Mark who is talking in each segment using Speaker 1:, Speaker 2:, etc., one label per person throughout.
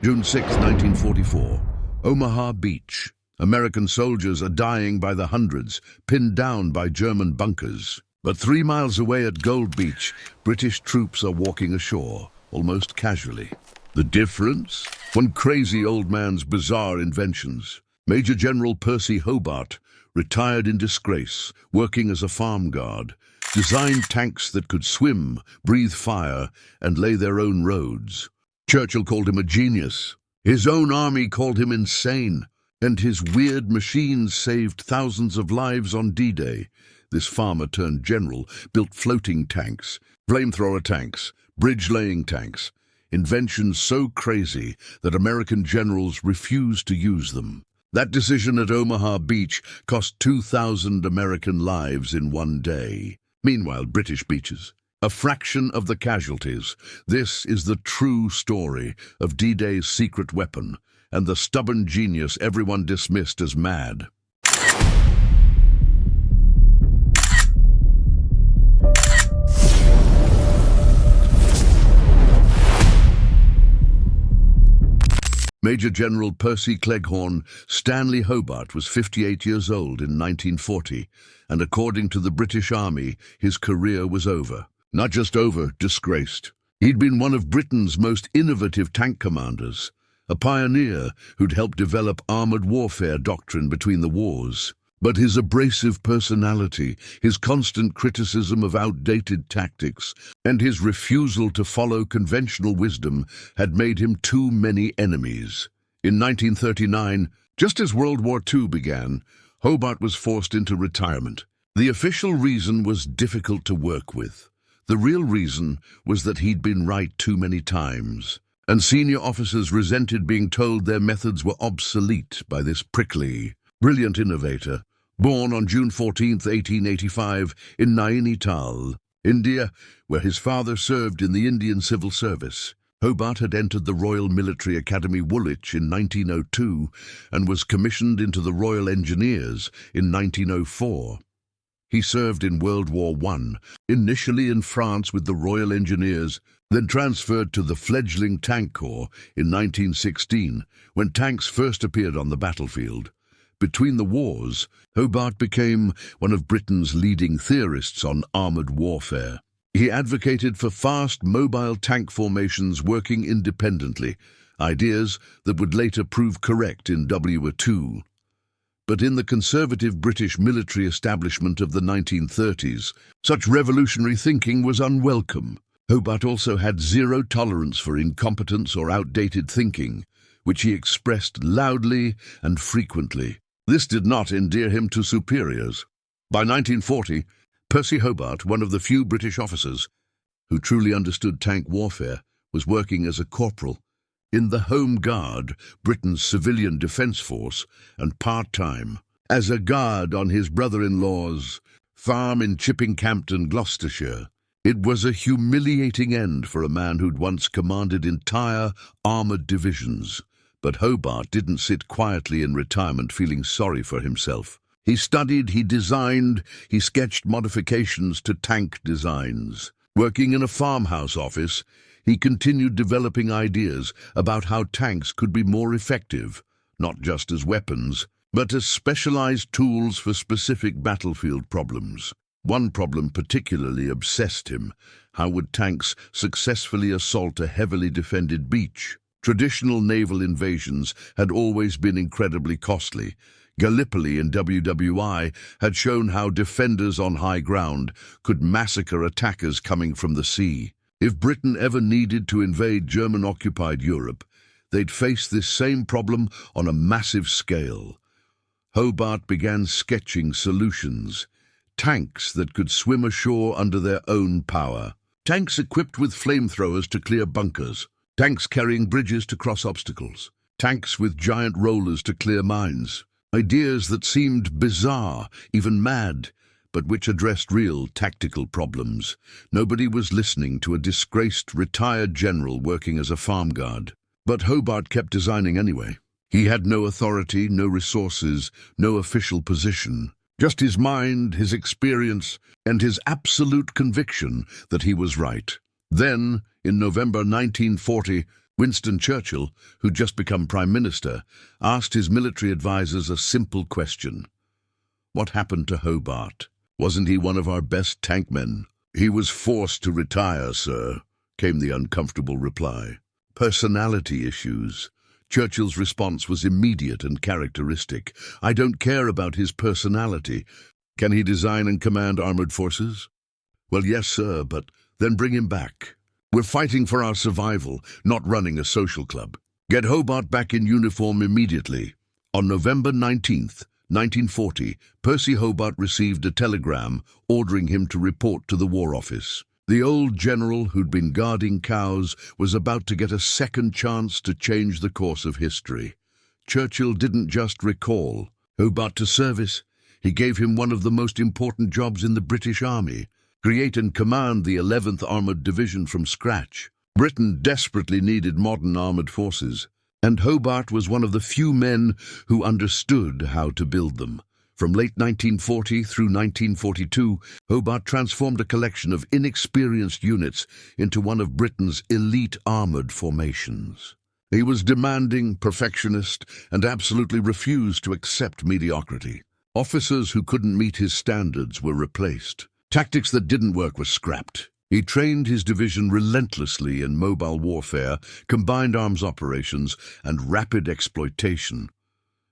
Speaker 1: June 6, 1944. Omaha Beach. American soldiers are dying by the hundreds, pinned down by German bunkers. But 3 miles away at Gold Beach, British troops are walking ashore, almost casually. The difference? One crazy old man's bizarre inventions. Major General Percy Hobart, retired in disgrace, working as a farm guard, designed tanks that could swim, breathe fire, and lay their own roads. Churchill called him a genius. His own army called him insane. And his weird machines saved thousands of lives on D-Day. This farmer-turned-general built floating tanks, flamethrower tanks, bridge-laying tanks, inventions so crazy that American generals refused to use them. That decision at Omaha Beach cost 2,000 American lives in one day. Meanwhile, British beaches, a fraction of the casualties. This is the true story of D-Day's secret weapon and the stubborn genius everyone dismissed as mad. Major General Percy Stanley Hobart was 58 years old in 1940, and according to the British Army, his career was over. Not just over, disgraced. He'd been one of Britain's most innovative tank commanders, a pioneer who'd helped develop armored warfare doctrine between the wars. But his abrasive personality, his constant criticism of outdated tactics, and his refusal to follow conventional wisdom had made him too many enemies. In 1939, just as World War II began, Hobart was forced into retirement. The official reason was difficult to work with. The real reason was that he'd been right too many times, and senior officers resented being told their methods were obsolete by this prickly, brilliant innovator. Born on June 14, 1885, in Nainital, India, where his father served in the Indian Civil Service, Hobart had entered the Royal Military Academy Woolwich in 1902 and was commissioned into the Royal Engineers in 1904. He served in World War I, initially in France with the Royal Engineers, then transferred to the fledgling Tank Corps in 1916, when tanks first appeared on the battlefield. Between the wars, Hobart became one of Britain's leading theorists on armored warfare. He advocated for fast, mobile tank formations working independently, ideas that would later prove correct in WWII. But in the conservative British military establishment of the 1930s, such revolutionary thinking was unwelcome. Hobart also had zero tolerance for incompetence or outdated thinking, which he expressed loudly and frequently. This did not endear him to superiors. By 1940, Percy Hobart, one of the few British officers who truly understood tank warfare, was working as a corporal in the Home Guard, Britain's civilian defence force, and part-time as a guard on his brother-in-law's farm in Chippingcampton, Gloucestershire. It was a humiliating end for a man who'd once commanded entire armoured divisions. But Hobart didn't sit quietly in retirement feeling sorry for himself. He studied, he designed, he sketched modifications to tank designs. Working in a farmhouse office, he continued developing ideas about how tanks could be more effective, not just as weapons, but as specialized tools for specific battlefield problems. One problem particularly obsessed him: how would tanks successfully assault a heavily defended beach? Traditional naval invasions had always been incredibly costly. Gallipoli in WWII had shown how defenders on high ground could massacre attackers coming from the sea. If Britain ever needed to invade German-occupied Europe, they'd face this same problem on a massive scale. Hobart began sketching solutions. Tanks that could swim ashore under their own power. Tanks equipped with flamethrowers to clear bunkers. Tanks carrying bridges to cross obstacles. Tanks with giant rollers to clear mines. Ideas that seemed bizarre, even mad, but which addressed real tactical problems. Nobody was listening to a disgraced retired general working as a farm guard. But Hobart kept designing anyway. He had no authority, no resources, no official position. Just his mind, his experience, and his absolute conviction that he was right. Then, in November 1940, Winston Churchill, who'd just become Prime Minister, asked his military advisors a simple question. What happened to Hobart? Wasn't he one of our best tankmen? He was forced to retire, sir, came the uncomfortable reply. Personality issues. Churchill's response was immediate and characteristic. I don't care about his personality. Can he design and command armored forces? Well, yes, sir, but then bring him back. We're fighting for our survival, not running a social club. Get Hobart back in uniform immediately. On November 19th, 1940, Percy Hobart received a telegram ordering him to report to the War Office. The old general who'd been guarding cows was about to get a second chance to change the course of history. Churchill didn't just recall Hobart to service. He gave him one of the most important jobs in the British Army: create and command the 11th Armoured Division from scratch. Britain desperately needed modern armoured forces, and Hobart was one of the few men who understood how to build them. From late 1940 through 1942, Hobart transformed a collection of inexperienced units into one of Britain's elite armoured formations. He was demanding, perfectionist, and absolutely refused to accept mediocrity. Officers who couldn't meet his standards were replaced. Tactics that didn't work were scrapped. He trained his division relentlessly in mobile warfare, combined arms operations, and rapid exploitation.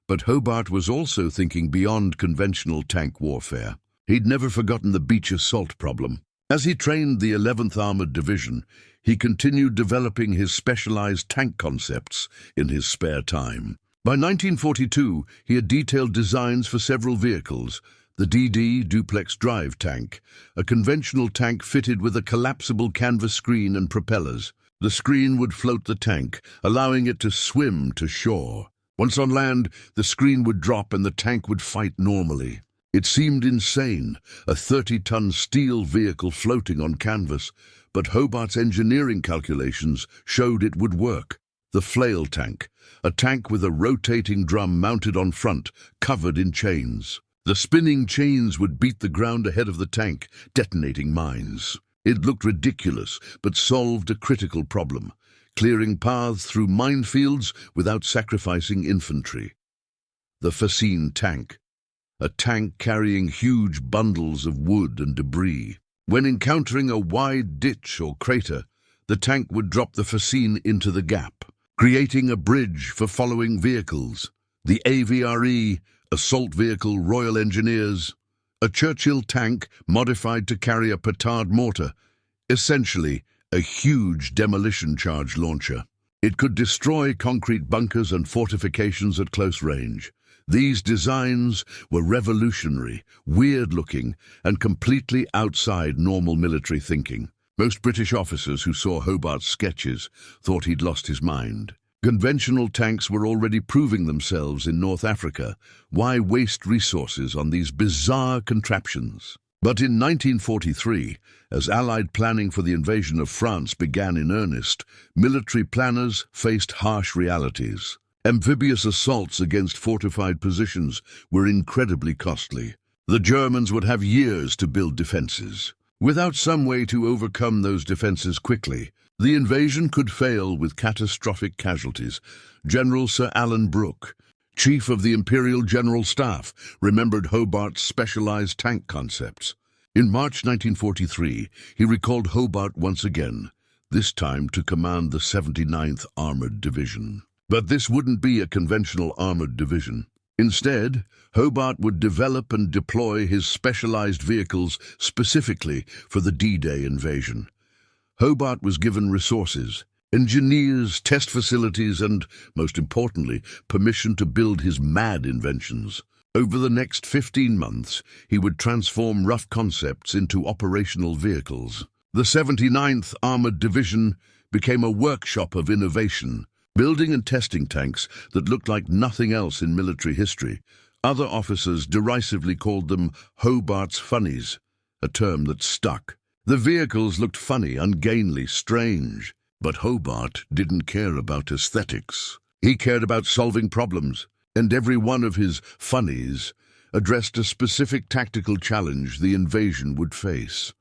Speaker 1: But Hobart was also thinking beyond conventional tank warfare. He'd never forgotten the beach assault problem. As he trained the 11th Armoured Division, he continued developing his specialized tank concepts in his spare time. By 1942, he had detailed designs for several vehicles: the DD duplex drive tank, a conventional tank fitted with a collapsible canvas screen and propellers. The screen would float the tank, allowing it to swim to shore. Once on land, the screen would drop and the tank would fight normally. It seemed insane, a 30-ton steel vehicle floating on canvas, but Hobart's engineering calculations showed it would work. The flail tank, a tank with a rotating drum mounted on front, covered in chains. The spinning chains would beat the ground ahead of the tank, detonating mines. It looked ridiculous, but solved a critical problem: clearing paths through minefields without sacrificing infantry. The fascine tank, a tank carrying huge bundles of wood and debris. When encountering a wide ditch or crater, the tank would drop the fascine into the gap, creating a bridge for following vehicles. The AVRE, Assault Vehicle Royal Engineers, a Churchill tank modified to carry a petard mortar, essentially a huge demolition charge launcher. It could destroy concrete bunkers and fortifications at close range. These designs were revolutionary, weird-looking, and completely outside normal military thinking. Most British officers who saw Hobart's sketches thought he'd lost his mind. Conventional tanks were already proving themselves in North Africa. Why waste resources on these bizarre contraptions? But in 1943, as Allied planning for the invasion of France began in earnest, military planners faced harsh realities. Amphibious assaults against fortified positions were incredibly costly. The Germans would have years to build defenses. Without some way to overcome those defenses quickly, the invasion could fail with catastrophic casualties. General Sir Alan Brooke, Chief of the Imperial General Staff, remembered Hobart's specialized tank concepts. In March 1943, he recalled Hobart once again, this time to command the 79th Armored Division. But this wouldn't be a conventional armored division. Instead, Hobart would develop and deploy his specialized vehicles specifically for the D-Day invasion. Hobart was given resources, engineers, test facilities, and, most importantly, permission to build his mad inventions. Over the next 15 months, he would transform rough concepts into operational vehicles. The 79th Armored Division became a workshop of innovation, building and testing tanks that looked like nothing else in military history. Other officers derisively called them Hobart's Funnies, a term that stuck. The vehicles looked funny, ungainly, strange. But Hobart didn't care about aesthetics. He cared about solving problems, and every one of his Funnies addressed a specific tactical challenge the invasion would face.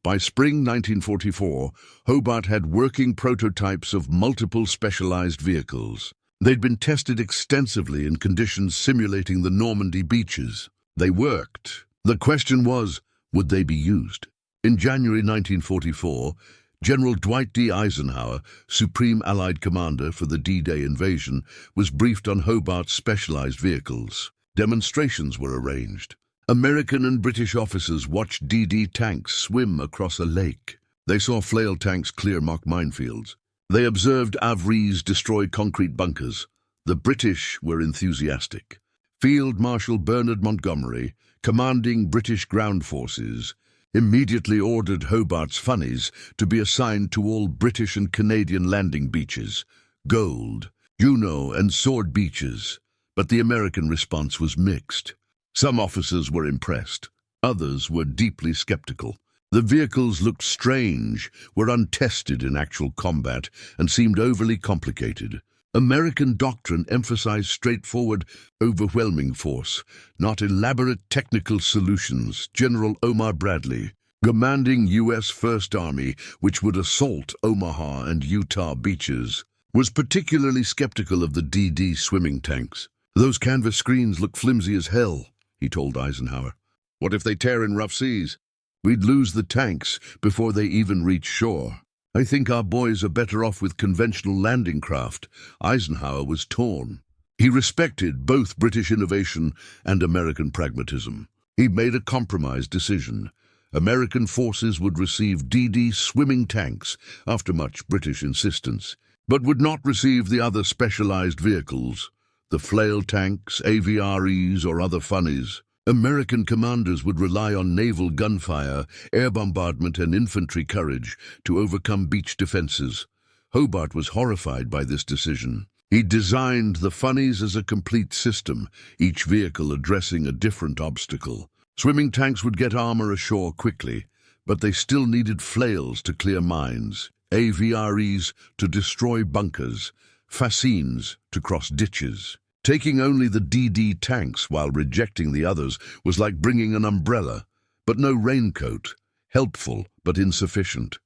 Speaker 1: By spring 1944, Hobart had working prototypes of multiple specialized vehicles. They'd been tested extensively in conditions simulating the Normandy beaches. They worked. The question was, would they be used? In January 1944, General Dwight D. Eisenhower, Supreme Allied Commander for the D-Day invasion, was briefed on Hobart's specialized vehicles. Demonstrations were arranged. American and British officers watched DD tanks swim across a lake. They saw flail tanks clear mock minefields. They observed Avries destroy concrete bunkers. The British were enthusiastic. Field Marshal Bernard Montgomery, commanding British ground forces, immediately ordered Hobart's Funnies to be assigned to all British and Canadian landing beaches, Gold, Juno, and Sword beaches. But the American response was mixed. Some officers were impressed. Others were deeply skeptical. The vehicles looked strange, were untested in actual combat, and seemed overly complicated. American doctrine emphasized straightforward, overwhelming force, not elaborate technical solutions. General Omar Bradley, commanding U.S. First Army, which would assault Omaha and Utah beaches, was particularly skeptical of the DD swimming tanks. "Those canvas screens look flimsy as hell," he told Eisenhower. "What if they tear in rough seas? We'd lose the tanks before they even reach shore. I think our boys are better off with conventional landing craft." Eisenhower was torn. He respected both British innovation and American pragmatism. He made a compromise decision. American forces would receive DD swimming tanks after much British insistence, but would not receive the other specialized vehicles, the flail tanks, AVREs, or other Funnies. American commanders would rely on naval gunfire, air bombardment, and infantry courage to overcome beach defenses. Hobart was horrified by this decision. He designed the Funnies as a complete system, each vehicle addressing a different obstacle. Swimming tanks would get armor ashore quickly, but they still needed flails to clear mines, AVREs to destroy bunkers, fascines to cross ditches. Taking only the DD tanks while rejecting the others was like bringing an umbrella, but no raincoat, helpful but insufficient.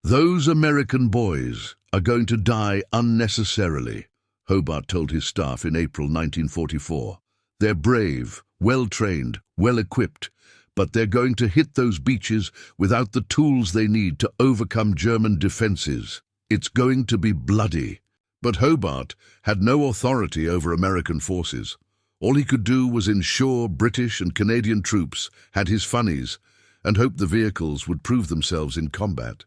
Speaker 1: "Those American boys are going to die unnecessarily," Hobart told his staff in April 1944. "They're brave, well-trained, well-equipped, but they're going to hit those beaches without the tools they need to overcome German defenses. It's going to be bloody." But Hobart had no authority over American forces. All he could do was ensure British and Canadian troops had his Funnies and hope the vehicles would prove themselves in combat.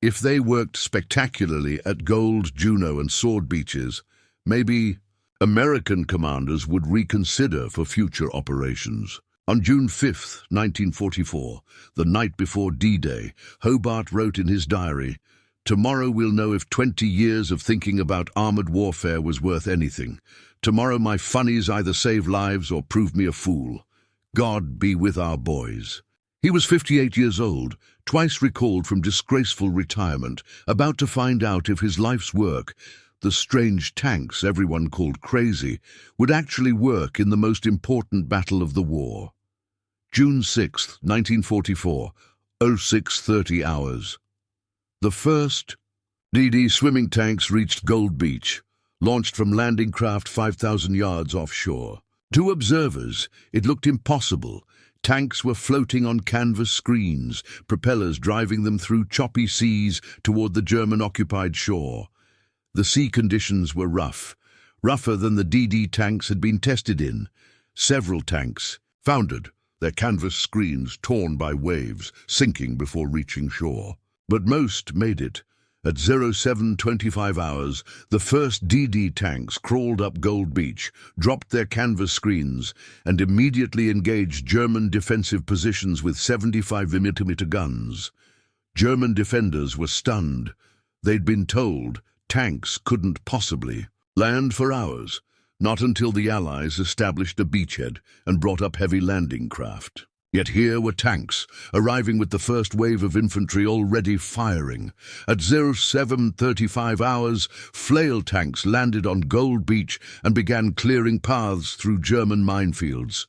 Speaker 1: If they worked spectacularly at Gold, Juno, and Sword beaches, maybe American commanders would reconsider for future operations. On June 5, 1944, the night before D-Day, Hobart wrote in his diary, "Tomorrow we'll know if 20 years of thinking about armored warfare was worth anything. Tomorrow my Funnies either save lives or prove me a fool. God be with our boys." He was 58 years old, twice recalled from disgraceful retirement, about to find out if his life's work, the strange tanks everyone called crazy, would actually work in the most important battle of the war. June 6, 1944, 06:30 hours. The first DD swimming tanks reached Gold Beach, launched from landing craft 5,000 yards offshore. To observers, it looked impossible. Tanks were floating on canvas screens, propellers driving them through choppy seas toward the German-occupied shore. The sea conditions were rough, rougher than the DD tanks had been tested in. Several tanks foundered, their canvas screens torn by waves, sinking before reaching shore. But most made it. At 07:25 hours, the first DD tanks crawled up Gold Beach, dropped their canvas screens, and immediately engaged German defensive positions with 75mm guns. German defenders were stunned. They'd been told tanks couldn't possibly land for hours, not until the Allies established a beachhead and brought up heavy landing craft. Yet here were tanks, arriving with the first wave of infantry already firing. At 07:35 hours, flail tanks landed on Gold Beach and began clearing paths through German minefields.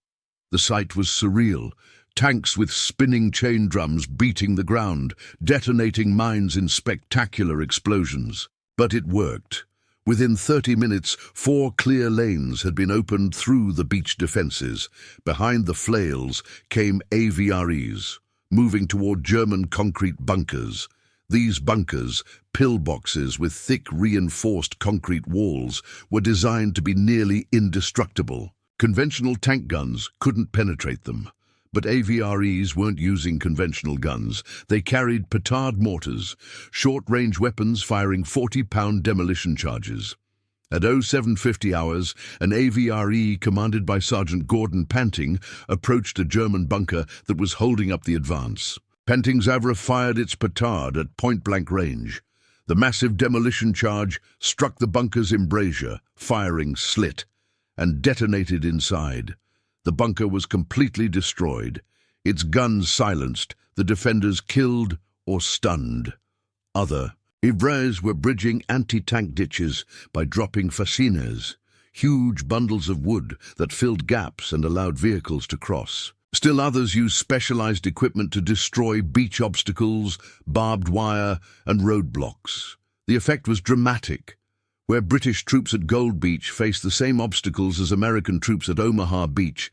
Speaker 1: The sight was surreal. tanks with spinning chain drums beating the ground, detonating mines in spectacular explosions. But it worked. Within 30 minutes, 4 clear lanes had been opened through the beach defences. Behind the flails came AVREs, moving toward German concrete bunkers. These bunkers, pillboxes with thick reinforced concrete walls, were designed to be nearly indestructible. Conventional tank guns couldn't penetrate them. But AVREs weren't using conventional guns. They carried petard mortars, short-range weapons firing 40-pound demolition charges. At 0750 hours, an AVRE commanded by Sergeant Gordon Panting approached a German bunker that was holding up the advance. Panting's Avra fired its petard at point-blank range. The massive demolition charge struck the bunker's embrasure, firing slit, and detonated inside. The bunker was completely destroyed, its guns silenced, the defenders killed or stunned. Other Ivres were bridging anti-tank ditches by dropping fascines, huge bundles of wood that filled gaps and allowed vehicles to cross. Still others used specialized equipment to destroy beach obstacles, barbed wire, and roadblocks. The effect was dramatic. Where British troops at Gold Beach faced the same obstacles as American troops at Omaha Beach,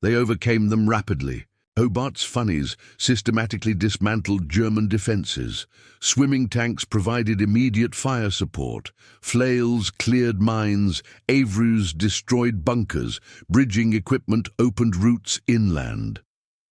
Speaker 1: they overcame them rapidly. Hobart's Funnies systematically dismantled German defences. Swimming tanks provided immediate fire support. Flails cleared mines. Avrus destroyed bunkers. Bridging equipment opened routes inland.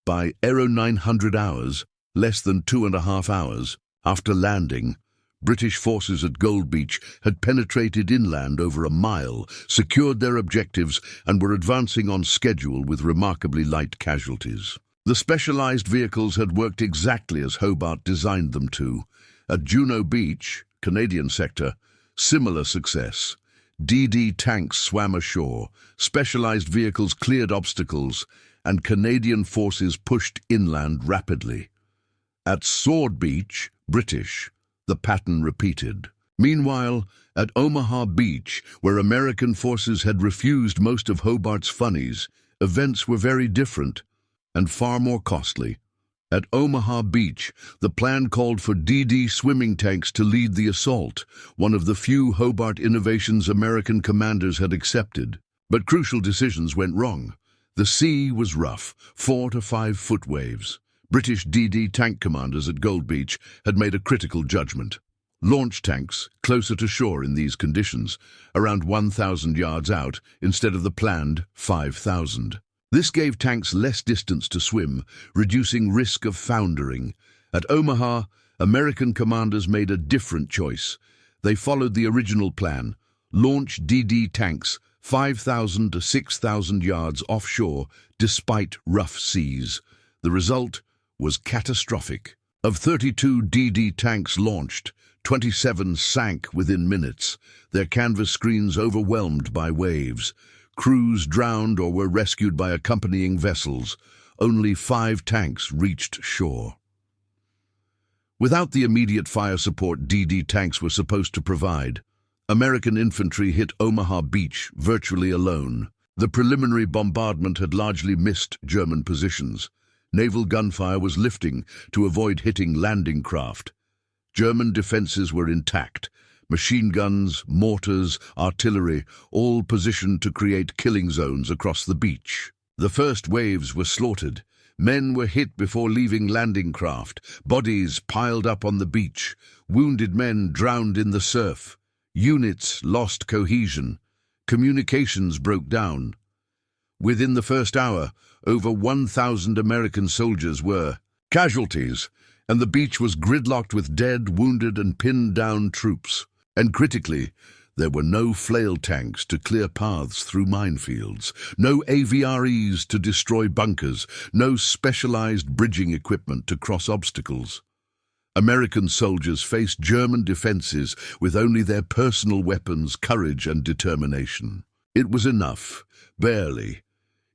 Speaker 1: By 0900 hours, less than 2.5 hours, after landing, British forces at Gold Beach had penetrated inland over a mile, secured their objectives, and were advancing on schedule with remarkably light casualties. The specialized vehicles had worked exactly as Hobart designed them to. At Juno Beach, Canadian sector, similar success. DD tanks swam ashore, specialized vehicles cleared obstacles, and Canadian forces pushed inland rapidly. At Sword Beach, British, the pattern repeated. Meanwhile, at Omaha Beach, where American forces had refused most of Hobart's Funnies, events were very different and far more costly. At Omaha Beach, the plan called for DD swimming tanks to lead the assault, one of the few Hobart innovations American commanders had accepted. But crucial decisions went wrong. The sea was rough, 4 to 5 foot waves. British DD tank commanders at Gold Beach had made a critical judgment. Launch tanks, closer to shore in these conditions, around 1,000 yards out instead of the planned 5,000. This gave tanks less distance to swim, reducing risk of foundering. At Omaha, American commanders made a different choice. They followed the original plan: launch DD tanks 5,000 to 6,000 yards offshore despite rough seas. The result was catastrophic. Of 32 DD tanks launched, 27 sank within minutes, their canvas screens overwhelmed by waves. Crews drowned or were rescued by accompanying vessels. Only 5 tanks reached shore. Without the immediate fire support DD tanks were supposed to provide, American infantry hit Omaha Beach virtually alone. The preliminary bombardment had largely missed German positions. Naval gunfire was lifting to avoid hitting landing craft. German defences were intact. Machine guns, mortars, artillery, all positioned to create killing zones across the beach. The first waves were slaughtered. Men were hit before leaving landing craft. Bodies piled up on the beach. Wounded men drowned in the surf. Units lost cohesion. Communications broke down. Within the first hour, over 1,000 American soldiers were casualties, and the beach was gridlocked with dead, wounded, and pinned down troops. And critically, there were no flail tanks to clear paths through minefields, no AVREs to destroy bunkers, no specialized bridging equipment to cross obstacles. American soldiers faced German defenses with only their personal weapons, courage, and determination. It was enough, barely.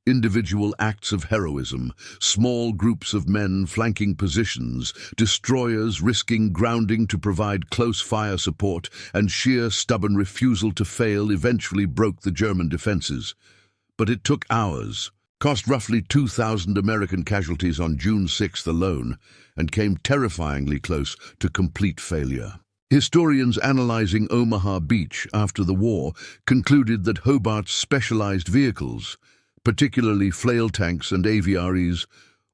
Speaker 1: Individual acts of heroism, small groups of men flanking positions, destroyers risking grounding to provide close fire support, and sheer stubborn refusal to fail eventually broke the German defenses. But it took hours. cost roughly 2,000 American casualties on June 6th alone, and came terrifyingly close to complete failure. Historians analyzing Omaha Beach after the war concluded that Hobart's specialized vehicles, particularly flail tanks and AVREs,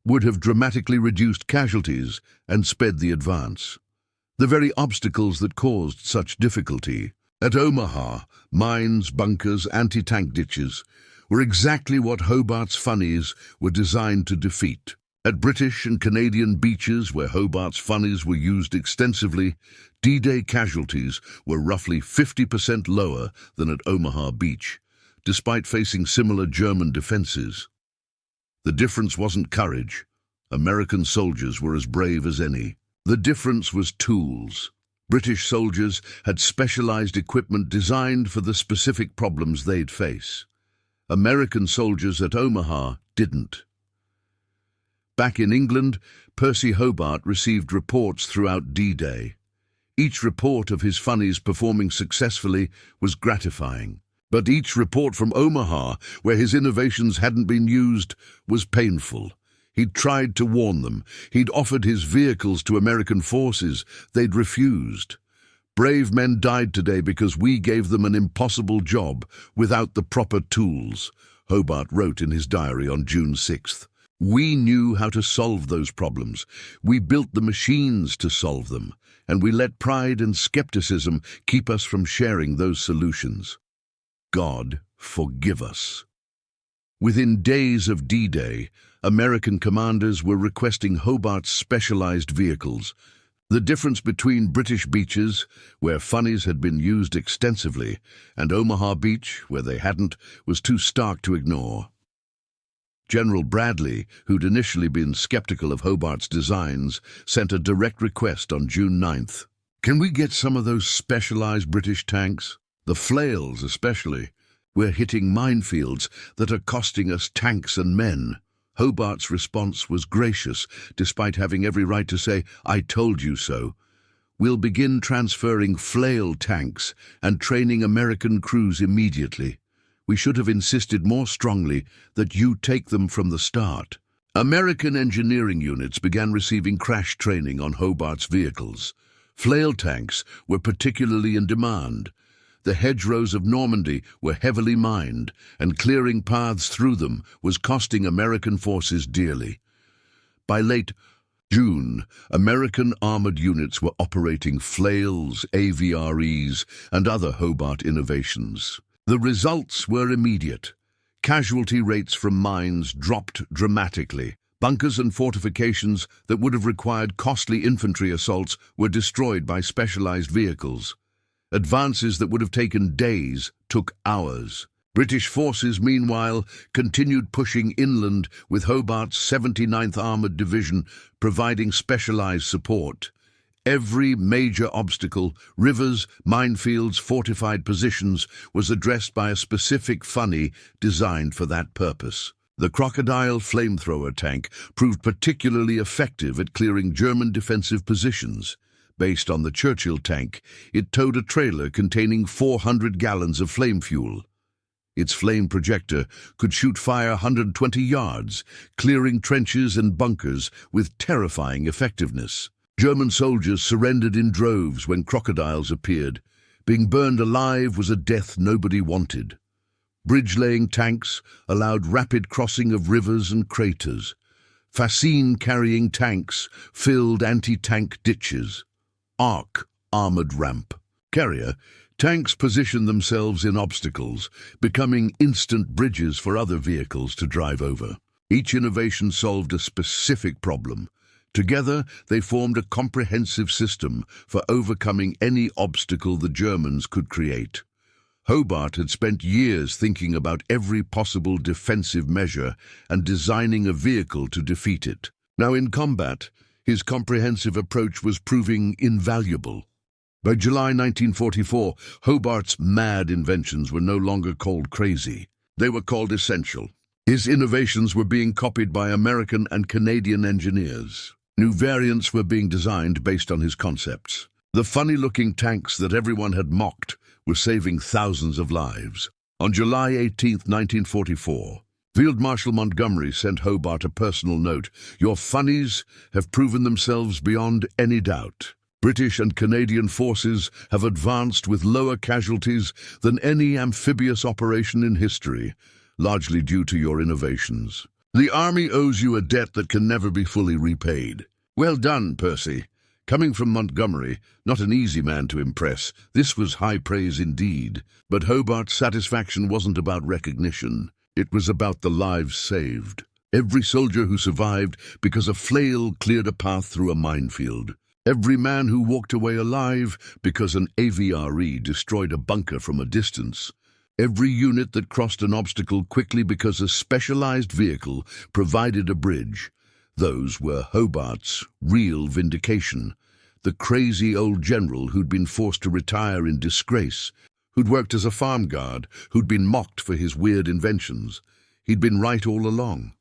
Speaker 1: would have dramatically reduced casualties and sped the advance. The very obstacles that caused such difficulty at Omaha, mines, bunkers, anti-tank ditches, were exactly what Hobart's Funnies were designed to defeat. At British and Canadian beaches where Hobart's Funnies were used extensively, D-Day casualties were roughly 50% lower than at Omaha Beach, despite facing similar German defenses. The difference wasn't courage. American soldiers were as brave as any. The difference was tools. British soldiers had specialized equipment designed for the specific problems they'd face. American soldiers at Omaha didn't. Back in England, Percy Hobart received reports throughout D-Day. Each report of his Funnies performing successfully was gratifying. But each report from Omaha, where his innovations hadn't been used, was painful. He'd tried to warn them. He'd offered his vehicles to American forces. They'd refused. Brave men died today because we gave them an impossible job without the proper tools, Hobart wrote in his diary on June 6th. We knew how to solve those problems. We built the machines to solve them, and we let pride and skepticism keep us from sharing those solutions. God forgive us. Within days of D-Day, American commanders were requesting Hobart's specialized vehicles. The difference between British beaches, where Funnies had been used extensively, and Omaha Beach, where they hadn't, was too stark to ignore. General Bradley, who'd initially been skeptical of Hobart's designs, sent a direct request on June 9th. Can we get some of those specialized British tanks? The flails especially. We're hitting minefields that are costing us tanks and men. Hobart's response was gracious, despite having every right to say, I told you so. We'll begin transferring flail tanks and training American crews immediately. We should have insisted more strongly that you take them from the start. American engineering units began receiving crash training on Hobart's vehicles. Flail tanks were particularly in demand. The hedgerows of Normandy were heavily mined, and clearing paths through them was costing American forces dearly. By late June, American armored units were operating flails, AVREs, and other Hobart innovations. The results were immediate. Casualty rates from mines dropped dramatically. Bunkers and fortifications that would have required costly infantry assaults were destroyed by specialized vehicles. Advances that would have taken days took hours. British forces, meanwhile, continued pushing inland with Hobart's 79th Armoured Division providing specialized support. Every major obstacle, rivers, minefields, fortified positions, was addressed by a specific Funny designed for that purpose. The Crocodile flamethrower tank proved particularly effective at clearing German defensive positions. Based on the Churchill tank, it towed a trailer containing 400 gallons of flame fuel. Its flame projector could shoot fire 120 yards, clearing trenches and bunkers with terrifying effectiveness. German soldiers surrendered in droves when crocodiles appeared. Being burned alive was a death nobody wanted. Bridge-laying tanks allowed rapid crossing of rivers and craters. Fascine-carrying tanks filled anti-tank ditches. Arc armored ramp. Carrier tanks positioned themselves in obstacles, becoming instant bridges for other vehicles to drive over. Each innovation solved a specific problem. Together, they formed a comprehensive system for overcoming any obstacle the Germans could create. Hobart had spent years thinking about every possible defensive measure and designing a vehicle to defeat it. Now in combat, his comprehensive approach was proving invaluable. By July 1944, Hobart's mad inventions were no longer called crazy. They were called essential. His innovations were being copied by American and Canadian engineers. New variants were being designed based on his concepts. The funny-looking tanks that everyone had mocked were saving thousands of lives. On July 18, 1944, Field Marshal Montgomery sent Hobart a personal note. "Your funnies have proven themselves beyond any doubt. British and Canadian forces have advanced with lower casualties than any amphibious operation in history, largely due to your innovations. The Army owes you a debt that can never be fully repaid." Well done, Percy. Coming from Montgomery, not an easy man to impress, this was high praise indeed. But Hobart's satisfaction wasn't about recognition. It was about the lives saved. Every soldier who survived because a flail cleared a path through a minefield. Every man who walked away alive because an AVRE destroyed a bunker from a distance. Every unit that crossed an obstacle quickly because a specialized vehicle provided a bridge. Those were Hobart's real vindication. The crazy old general who'd been forced to retire in disgrace, who'd worked as a farm guard, who'd been mocked for his weird inventions. He'd been right all along.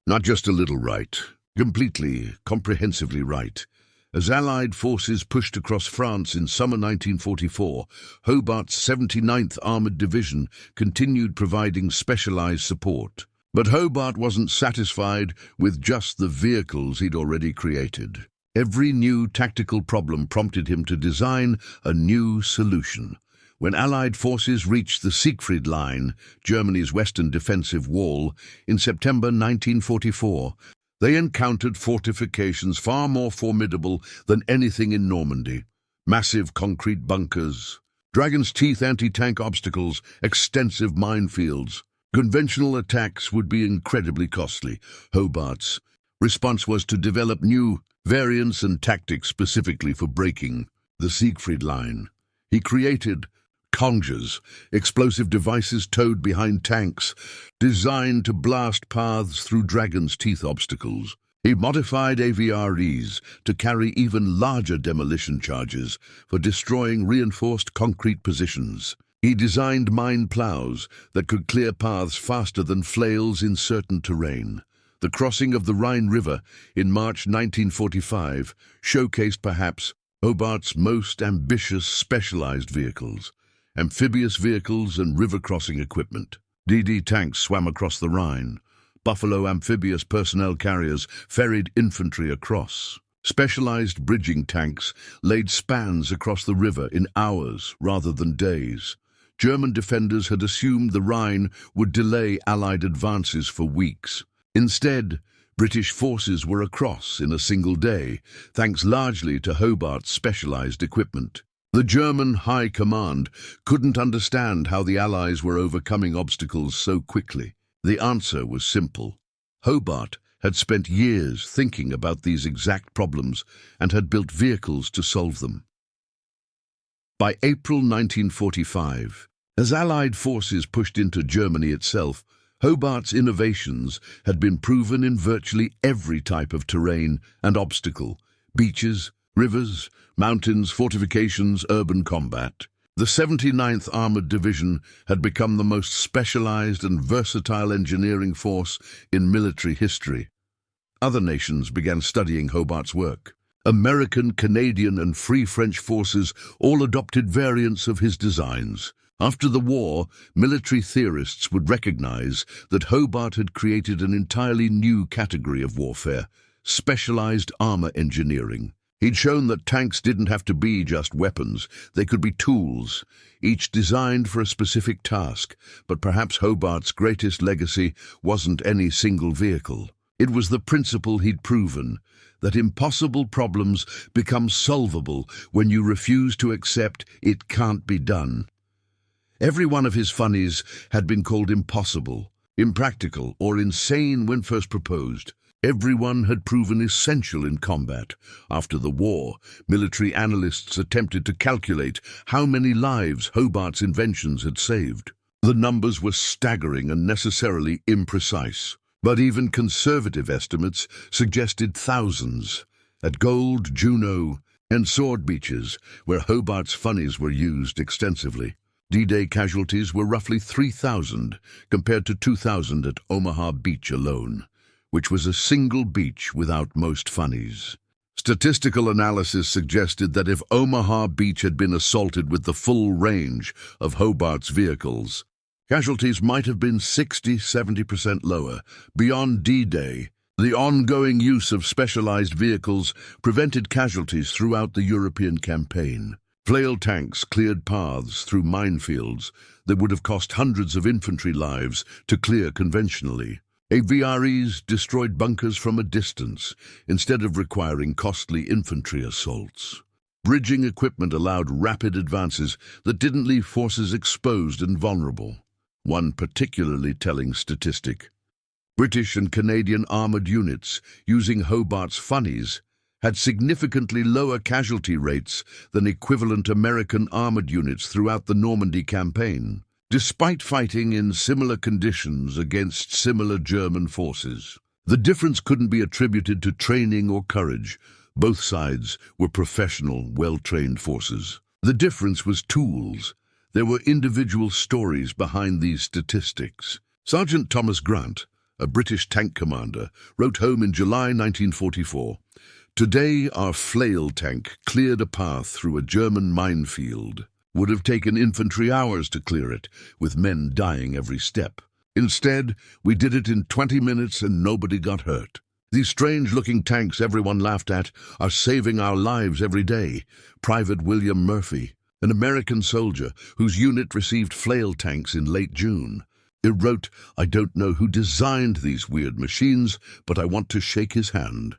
Speaker 1: Not just a little right, completely, comprehensively right. As Allied forces pushed across France in summer 1944, Hobart's 79th Armoured Division continued providing specialized support. But Hobart wasn't satisfied with just the vehicles he'd already created. Every new tactical problem prompted him to design a new solution. When Allied forces reached the Siegfried Line, Germany's western defensive wall, in September 1944, they encountered fortifications far more formidable than anything in Normandy. Massive concrete bunkers, dragon's teeth anti-tank obstacles, extensive minefields. Conventional attacks would be incredibly costly. Hobart's response was to develop new variants and tactics specifically for breaking the Siegfried Line. He created conjures, explosive devices towed behind tanks, designed to blast paths through dragon's teeth obstacles. He modified AVREs to carry even larger demolition charges for destroying reinforced concrete positions. He designed mine plows that could clear paths faster than flails in certain terrain. The crossing of the Rhine River in March 1945 showcased perhaps Hobart's most ambitious specialized vehicles. Amphibious vehicles and river-crossing equipment. DD tanks swam across the Rhine. Buffalo amphibious personnel carriers ferried infantry across. Specialized bridging tanks laid spans across the river in hours rather than days. German defenders had assumed the Rhine would delay Allied advances for weeks. Instead, British forces were across in a single day, thanks largely to Hobart's specialized equipment. The German High Command couldn't understand how the Allies were overcoming obstacles so quickly. The answer was simple. Hobart had spent years thinking about these exact problems and had built vehicles to solve them. By April 1945, as Allied forces pushed into Germany itself, Hobart's innovations had been proven in virtually every type of terrain and obstacle: beaches, rivers, mountains, fortifications, urban combat. The 79th Armoured Division had become the most specialized and versatile engineering force in military history. Other nations began studying Hobart's work. American, Canadian, and Free French forces all adopted variants of his designs. After the war, military theorists would recognize that Hobart had created an entirely new category of warfare: specialized armor engineering. He'd shown that tanks didn't have to be just weapons, they could be tools, each designed for a specific task. But perhaps Hobart's greatest legacy wasn't any single vehicle. It was the principle he'd proven, that impossible problems become solvable when you refuse to accept it can't be done. Every one of his funnies had been called impossible, impractical, or insane when first proposed. Everyone had proven essential in combat. After the war, military analysts attempted to calculate how many lives Hobart's inventions had saved. The numbers were staggering and necessarily imprecise, but even conservative estimates suggested thousands. At Gold, Juno, and Sword Beaches, where Hobart's funnies were used extensively, D-Day casualties were roughly 3,000 compared to 2,000 at Omaha Beach alone, which was a single beach without most funnies. Statistical analysis suggested that if Omaha Beach had been assaulted with the full range of Hobart's vehicles, Casualties might have been 60–70% lower. Beyond D-Day, the ongoing use of specialized vehicles prevented casualties throughout the European campaign. Flail tanks cleared paths through minefields that would have cost hundreds of infantry lives to clear conventionally. AVREs destroyed bunkers from a distance instead of requiring costly infantry assaults. Bridging equipment allowed rapid advances that didn't leave forces exposed and vulnerable. One particularly telling statistic: British and Canadian armoured units using Hobart's Funnies had significantly lower casualty rates than equivalent American armoured units throughout the Normandy campaign, despite fighting in similar conditions against similar German forces. The difference couldn't be attributed to training or courage. Both sides were professional, well-trained forces. The difference was tools. There were individual stories behind these statistics. Sergeant Thomas Grant, a British tank commander, wrote home in July 1944, "Today our flail tank cleared a path through a German minefield. Would have taken infantry hours to clear it, with men dying every step. Instead, we did it in 20 minutes and nobody got hurt. These strange-looking tanks everyone laughed at are saving our lives every day." Private William Murphy, an American soldier whose unit received flail tanks in late June. He wrote, "I don't know who designed these weird machines, but I want to shake his hand.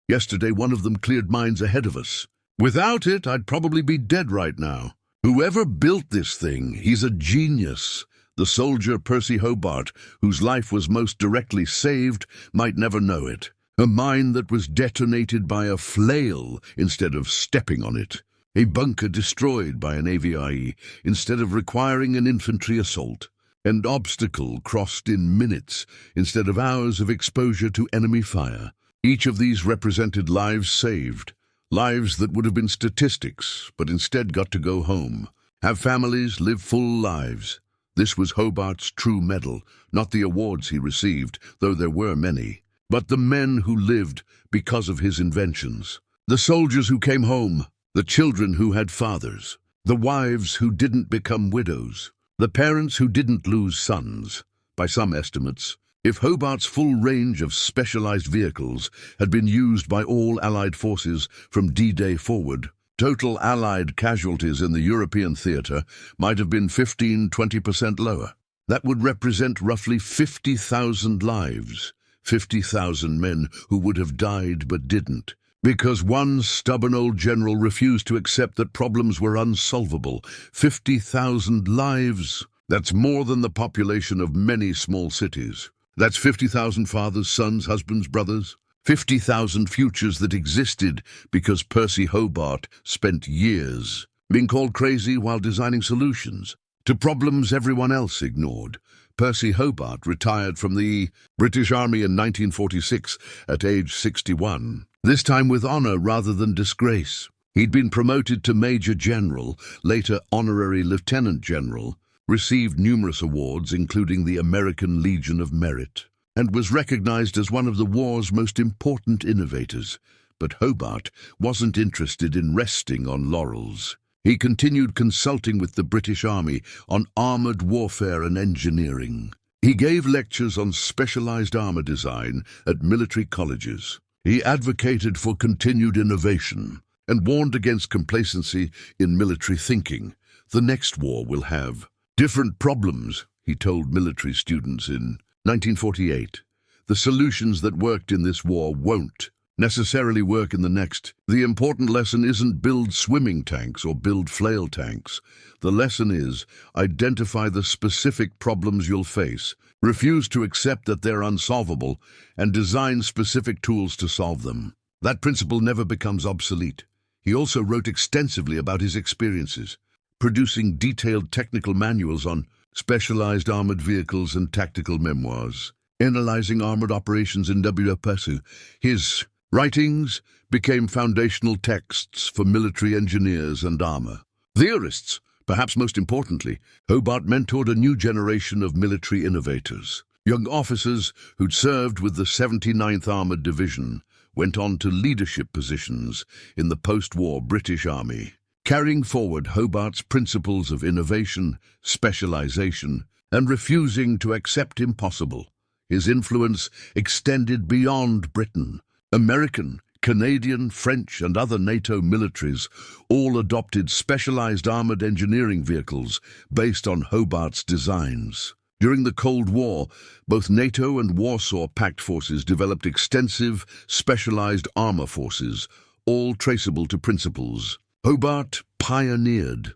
Speaker 1: Yesterday one of them cleared mines ahead of us. Without it, I'd probably be dead right now. Whoever built this thing, he's a genius." The soldier Percy Hobart, whose life was most directly saved, might never know it. A mine that was detonated by a flail instead of stepping on it. A bunker destroyed by an AVRE instead of requiring an infantry assault. An obstacle crossed in minutes instead of hours of exposure to enemy fire. Each of these represented lives saved. Lives that would have been statistics, but instead got to go home. Have families, live full lives. This was Hobart's true medal, not the awards he received, though there were many, but the men who lived because of his inventions. The soldiers who came home, the children who had fathers, the wives who didn't become widows, the parents who didn't lose sons. By some estimates, if Hobart's full range of specialized vehicles had been used by all Allied forces from D-Day forward, total Allied casualties in the European theatre might have been 15–20% lower. That would represent roughly 50,000 lives, 50,000 men who would have died but didn't, because one stubborn old general refused to accept that problems were unsolvable. 50,000 lives. That's more than the population of many small cities. That's 50,000 fathers, sons, husbands, brothers. 50,000 futures that existed because Percy Hobart spent years being called crazy while designing solutions to problems everyone else ignored. Percy Hobart retired from the British Army in 1946 at age 61, this time with honor rather than disgrace. He'd been promoted to Major General, later Honorary Lieutenant General, received numerous awards including the American Legion of Merit, and was recognized as one of the war's most important innovators. But Hobart wasn't interested in resting on laurels. He continued consulting with the British Army on armoured warfare and engineering. He gave lectures on specialised armour design at military colleges. He advocated for continued innovation and warned against complacency in military thinking. The next war will have different problems, he told military students in 1948. The solutions that worked in this war won't necessarily work in the next. The important lesson isn't build swimming tanks or build flail tanks. The lesson is identify the specific problems you'll face, refuse to accept that they're unsolvable, and design specific tools to solve them. That principle never becomes obsolete. He also wrote extensively about his experiences, producing detailed technical manuals on specialized armored vehicles and tactical memoirs, analyzing armored operations in WWII. His writings became foundational texts for military engineers and armor theorists. Perhaps most importantly, Hobart mentored a new generation of military innovators. Young officers who'd served with the 79th Armored Division went on to leadership positions in the post-war British Army, carrying forward Hobart's principles of innovation, specialization, and refusing to accept impossible. His influence extended beyond Britain. American, Canadian, French, and other NATO militaries all adopted specialized armored engineering vehicles based on Hobart's designs. During the Cold War, both NATO and Warsaw Pact forces developed extensive, specialized armor forces, all traceable to principles Hobart pioneered.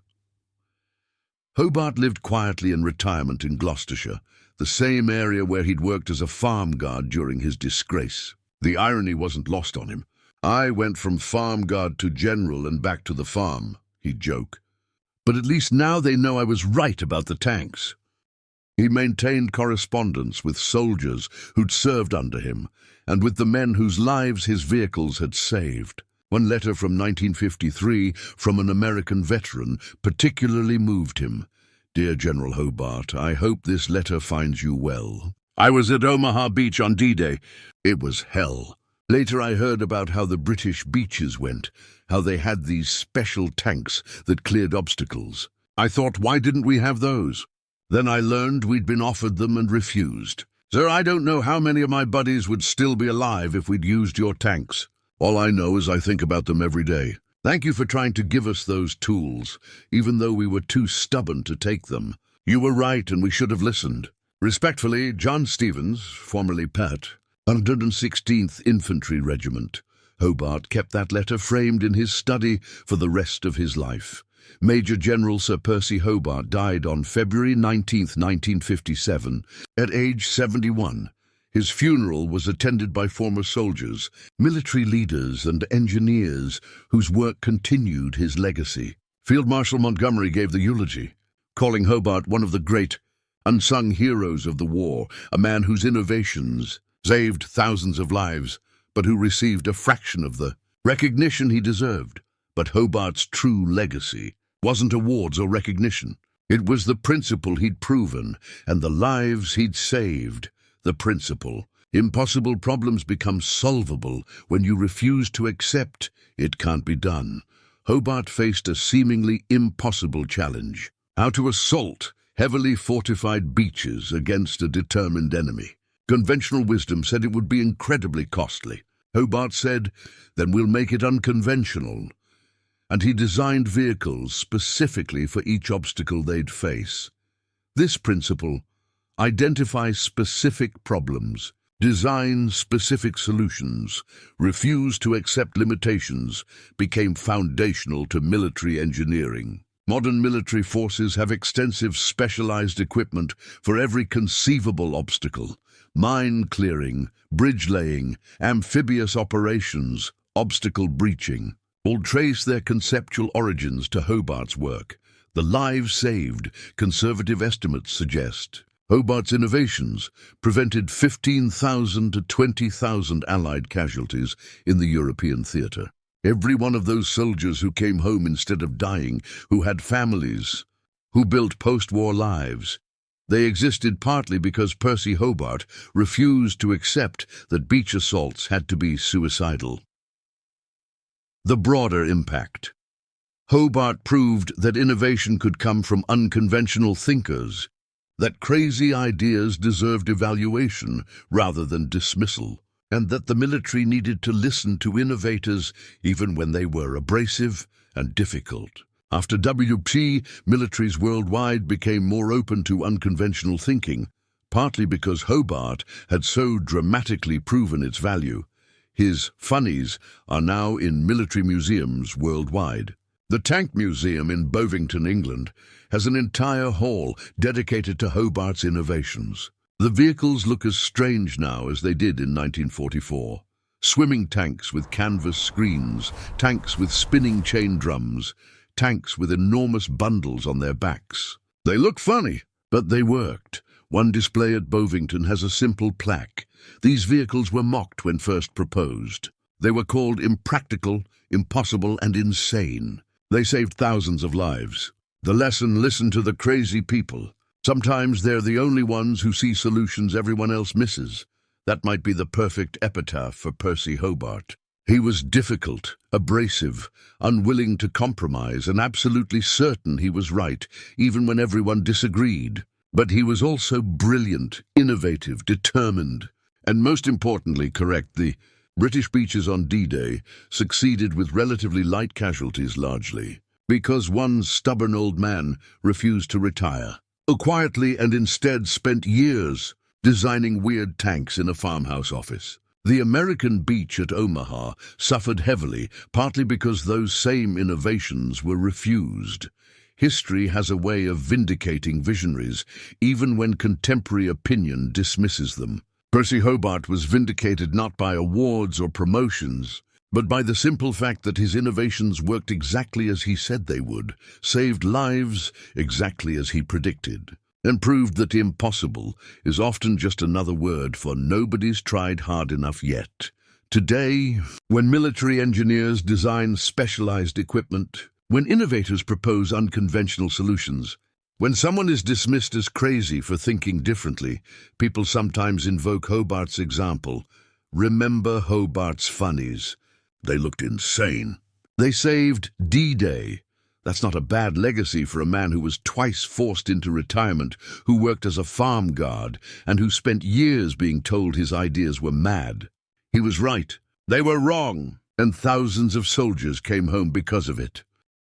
Speaker 1: Hobart lived quietly in retirement in Gloucestershire, the same area where he'd worked as a farm guard during his disgrace. The irony wasn't lost on him. "I went from farm guard to general and back to the farm," he'd joke. "But at least now they know I was right about the tanks." He maintained correspondence with soldiers who'd served under him and with the men whose lives his vehicles had saved. One letter from 1953 from an American veteran particularly moved him. "Dear General Hobart, I hope this letter finds you well. I was at Omaha Beach on D-Day. It was hell. Later I heard about how the British beaches went, how they had these special tanks that cleared obstacles. I thought, why didn't we have those? Then I learned we'd been offered them and refused. Sir, I don't know how many of my buddies would still be alive if we'd used your tanks. All I know is I think about them every day. Thank you for trying to give us those tools, even though we were too stubborn to take them. You were right and we should have listened. Respectfully, John Stevens, formerly Pat, 116th Infantry Regiment." Hobart kept that letter framed in his study for the rest of his life. Major General Sir Percy Hobart died on February 19, 1957, at age 71. His funeral was attended by former soldiers, military leaders, and engineers whose work continued his legacy. Field Marshal Montgomery gave the eulogy, calling Hobart one of the great, unsung heroes of the war, a man whose innovations saved thousands of lives, but who received a fraction of the recognition he deserved. But Hobart's true legacy wasn't awards or recognition. It was the principle he'd proven and the lives he'd saved. The principle. Impossible problems become solvable when you refuse to accept it can't be done. Hobart faced a seemingly impossible challenge: how to assault heavily fortified beaches against a determined enemy. Conventional wisdom said it would be incredibly costly. Hobart said, "Then we'll make it unconventional." And he designed vehicles specifically for each obstacle they'd face. This principle, identify specific problems, design specific solutions, refuse to accept limitations, became foundational to military engineering. Modern military forces have extensive specialized equipment for every conceivable obstacle: mine clearing, bridge laying, amphibious operations, obstacle breaching. All trace their conceptual origins to Hobart's work. The lives saved, conservative estimates suggest. Hobart's innovations prevented 15,000 to 20,000 Allied casualties in the European theatre. Every one of those soldiers who came home instead of dying, who had families, who built post-war lives, they existed partly because Percy Hobart refused to accept that beach assaults had to be suicidal. The broader impact. Hobart proved that innovation could come from unconventional thinkers, that crazy ideas deserved evaluation rather than dismissal, and that the military needed to listen to innovators even when they were abrasive and difficult. After WWII, militaries worldwide became more open to unconventional thinking, partly because Hobart had so dramatically proven its value. His Funnies are now in military museums worldwide. The Tank Museum in Bovington, England, has an entire hall dedicated to Hobart's innovations. The vehicles look as strange now as they did in 1944. Swimming tanks with canvas screens, tanks with spinning chain drums, tanks with enormous bundles on their backs. They look funny, but they worked. One display at Bovington has a simple plaque. These vehicles were mocked when first proposed. They were called impractical, impossible, and insane. They saved thousands of lives. The lesson: listen to the crazy people. Sometimes they're the only ones who see solutions everyone else misses. That might be the perfect epitaph for Percy Hobart. He was difficult, abrasive, unwilling to compromise, and absolutely certain he was right, even when everyone disagreed. But he was also brilliant, innovative, determined, and most importantly correct. The British beaches on D-Day succeeded with relatively light casualties largely, because one stubborn old man refused to retire, quietly, and instead spent years designing weird tanks in a farmhouse office. The American beach at Omaha suffered heavily, partly because those same innovations were refused. History has a way of vindicating visionaries, even when contemporary opinion dismisses them. Percy Hobart was vindicated not by awards or promotions, but by the simple fact that his innovations worked exactly as he said they would, saved lives exactly as he predicted, and proved that impossible is often just another word for nobody's tried hard enough yet. Today, when military engineers design specialized equipment, when innovators propose unconventional solutions, when someone is dismissed as crazy for thinking differently, people sometimes invoke Hobart's example. Remember Hobart's Funnies? They looked insane. They saved D-Day. That's not a bad legacy for a man who was twice forced into retirement, who worked as a farm guard, and who spent years being told his ideas were mad. He was right. They were wrong, and thousands of soldiers came home because of it.